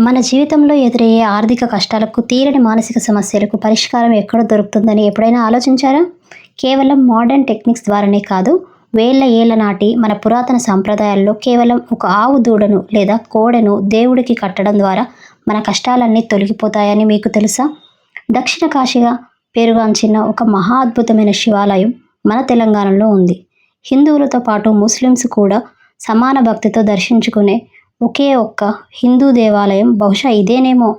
మన జీవితంలో ఎదురయ్యే ఆర్థిక కష్టాలకు, తీరని మానసిక సమస్యలకు పరిష్కారం ఎక్కడ దొరుకుతుందని ఎప్పుడైనా ఆలోచించారా? కేవలం మోడర్న్ టెక్నిక్స్ ద్వారానే కాదు, వేల ఏళ్ల నాటి మన పురాతన సంప్రదాయాల్లో కేవలం ఒక ఆవు దూడను లేదా కోడెను దేవుడికి కట్టడం ద్వారా మన కష్టాలన్నీ తొలగిపోతాయని మీకు తెలుసా? దక్షిణ కాశీగా పేరుగాంచిన ఒక మహా అద్భుతమైన శివాలయం మన తెలంగాణలో ఉంది. హిందువులతో పాటు ముస్లిమ్స్ కూడా సమాన భక్తితో దర్శించుకునే ఒకే ఒక్క హిందూ దేవాలయం బహుశా ఇదేనేమో.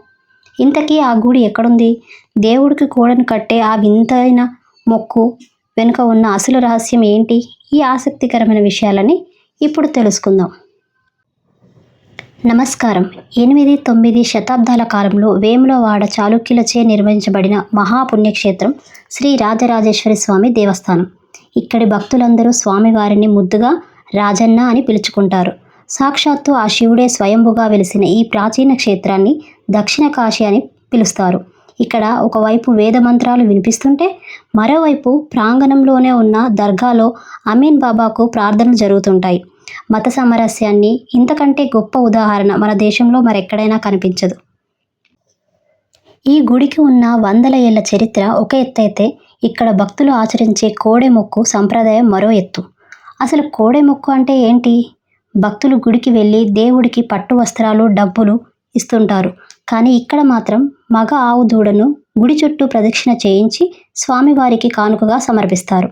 ఇంతకీ ఆ గుడి ఎక్కడుంది? దేవుడికి కోడను కట్టే ఆ వింతైన మొక్కు వెనుక ఉన్న అసలు రహస్యం ఏంటి? ఈ ఆసక్తికరమైన విషయాలని ఇప్పుడు తెలుసుకుందాం. నమస్కారం. 8-9 శతాబ్దాల కాలంలో వేములవాడ చాళుక్యులచే నిర్మించబడిన మహాపుణ్యక్షేత్రం శ్రీ రాజరాజేశ్వరి స్వామి దేవస్థానం. ఇక్కడి భక్తులందరూ స్వామివారిని ముద్దుగా రాజన్న అని పిలుచుకుంటారు. సాక్షాత్తు ఆ శివుడే స్వయంభుగా వెలిసిన ఈ ప్రాచీన క్షేత్రాన్ని దక్షిణ కాశీ అని పిలుస్తారు. ఇక్కడ ఒకవైపు వేద మంత్రాలు వినిపిస్తుంటే, మరోవైపు ప్రాంగణంలోనే ఉన్న దర్గాలో అమీన్ బాబాకు ప్రార్థనలు జరుగుతుంటాయి. మత సామరస్యాన్ని ఇంతకంటే గొప్ప ఉదాహరణ మన దేశంలో మరెక్కడైనా కనిపించదు. ఈ గుడికి ఉన్న వందల ఏళ్ల చరిత్ర ఒక ఎత్తైతే, ఇక్కడ భక్తులు ఆచరించే కోడె మొక్కు సంప్రదాయం మరో ఎత్తు. అసలు కోడె మొక్కు అంటే ఏంటి? భక్తులు గుడికి వెళ్ళి దేవుడికి పట్టు వస్త్రాలు, డబ్బులు ఇస్తుంటారు. కానీ ఇక్కడ మాత్రం మగ ఆవు దూడను గుడి చుట్టూ ప్రదక్షిణ చేయించి స్వామివారికి కానుకగా సమర్పిస్తారు.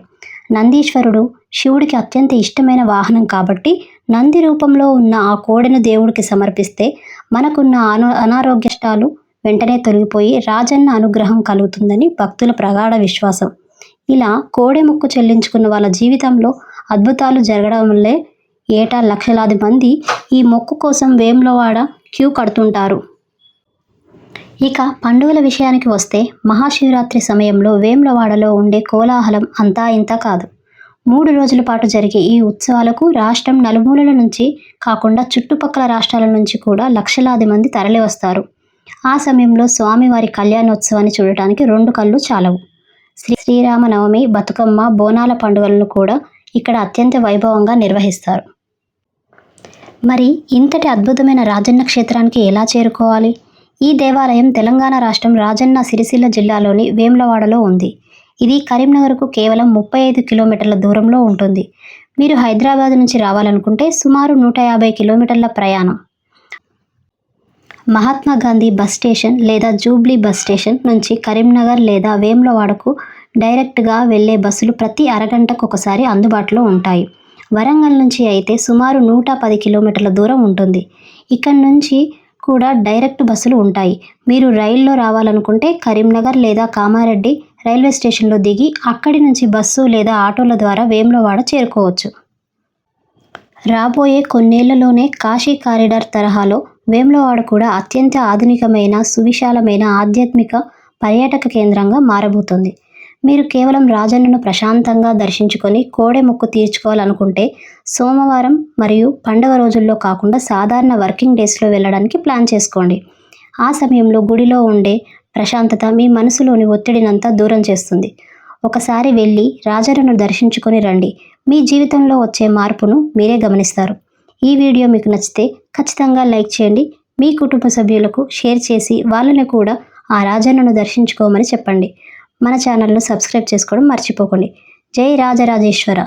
నందీశ్వరుడు శివుడికి అత్యంత ఇష్టమైన వాహనం కాబట్టి నంది రూపంలో ఉన్న ఆ కోడెను దేవుడికి సమర్పిస్తే మనకున్న అనారోగ్యష్టాలు వెంటనే తొలగిపోయి రాజన్న అనుగ్రహం కలుగుతుందని భక్తుల ప్రగాఢ విశ్వాసం. ఇలా కోడె మొక్కు చెల్లించుకున్న వాళ్ళ జీవితంలో అద్భుతాలు జరగడం వల్లే ఏటా లక్షలాది మంది ఈ మొక్కు కోసం వేములవాడ క్యూ కడుతుంటారు. ఇక పండుగల విషయానికి వస్తే, మహాశివరాత్రి సమయంలో వేములవాడలో ఉండే కోలాహలం అంతా ఇంతా కాదు. 3 రోజుల పాటు జరిగే ఈ ఉత్సవాలకు రాష్ట్రం నలుమూలల నుంచి కాకుండా చుట్టుపక్కల రాష్ట్రాల నుంచి కూడా లక్షలాది మంది తరలి వస్తారు. ఆ సమయంలో స్వామివారి కళ్యాణోత్సవాన్ని చూడటానికి 2 కళ్ళు చాలవు. శ్రీరామనవమి, బతుకమ్మ, బోనాల పండుగలను కూడా ఇక్కడ అత్యంత వైభవంగా నిర్వహిస్తారు. మరి ఇంతటి అద్భుతమైన రాజన్న క్షేత్రానికి ఎలా చేరుకోవాలి? ఈ దేవాలయం తెలంగాణ రాష్ట్రం రాజన్న సిరిసిల్ల జిల్లాలోని వేములవాడలో ఉంది. ఇది కరీంనగర్కు కేవలం 35 కిలోమీటర్ల దూరంలో ఉంటుంది. మీరు హైదరాబాద్ నుంచి రావాలనుకుంటే సుమారు 150 కిలోమీటర్ల ప్రయాణం. మహాత్మా గాంధీ బస్ స్టేషన్ లేదా జూబ్లీ బస్ స్టేషన్ నుంచి కరీంనగర్ లేదా వేములవాడకు డైరెక్ట్గా వెళ్లే బస్సులు ప్రతి అరగంటకు ఒకసారి అందుబాటులో ఉంటాయి. వరంగల్ నుంచి అయితే సుమారు 110 కిలోమీటర్ల దూరం ఉంటుంది. ఇక్కడి నుంచి కూడా డైరెక్ట్ బస్సులు ఉంటాయి. మీరు రైల్లో రావాలనుకుంటే కరీంనగర్ లేదా కామారెడ్డి రైల్వే స్టేషన్లో దిగి అక్కడి నుంచి బస్సు లేదా ఆటోల ద్వారా వేములవాడ చేరుకోవచ్చు. రాబోయే కొన్నేళ్లలోనే కాశీ కారిడార్ తరహాలో వేములవాడ కూడా అత్యంత ఆధునికమైన, సువిశాలమైన ఆధ్యాత్మిక పర్యాటక కేంద్రంగా మారబోతోంది. మీరు కేవలం రాజన్నను ప్రశాంతంగా దర్శించుకొని కోడె మొక్కు తీర్చుకోవాలనుకుంటే సోమవారం మరియు పండుగ రోజుల్లో కాకుండా సాధారణ వర్కింగ్ డేస్లో వెళ్ళడానికి ప్లాన్ చేసుకోండి. ఆ సమయంలో గుడిలో ఉండే ప్రశాంతత మీ మనసులోని ఒత్తిడినంతా దూరం చేస్తుంది. ఒకసారి వెళ్ళి రాజన్నను దర్శించుకొని రండి. మీ జీవితంలో వచ్చే మార్పును మీరే గమనిస్తారు. ఈ వీడియో మీకు నచ్చితే ఖచ్చితంగా లైక్ చేయండి. మీ కుటుంబ సభ్యులకు షేర్ చేసి వాళ్ళని కూడా ఆ రాజన్నను దర్శించుకోమని చెప్పండి. మన ఛానల్ను సబ్స్క్రైబ్ చేసుకోవడం మర్చిపోకండి. జై రాజరాజేశ్వర.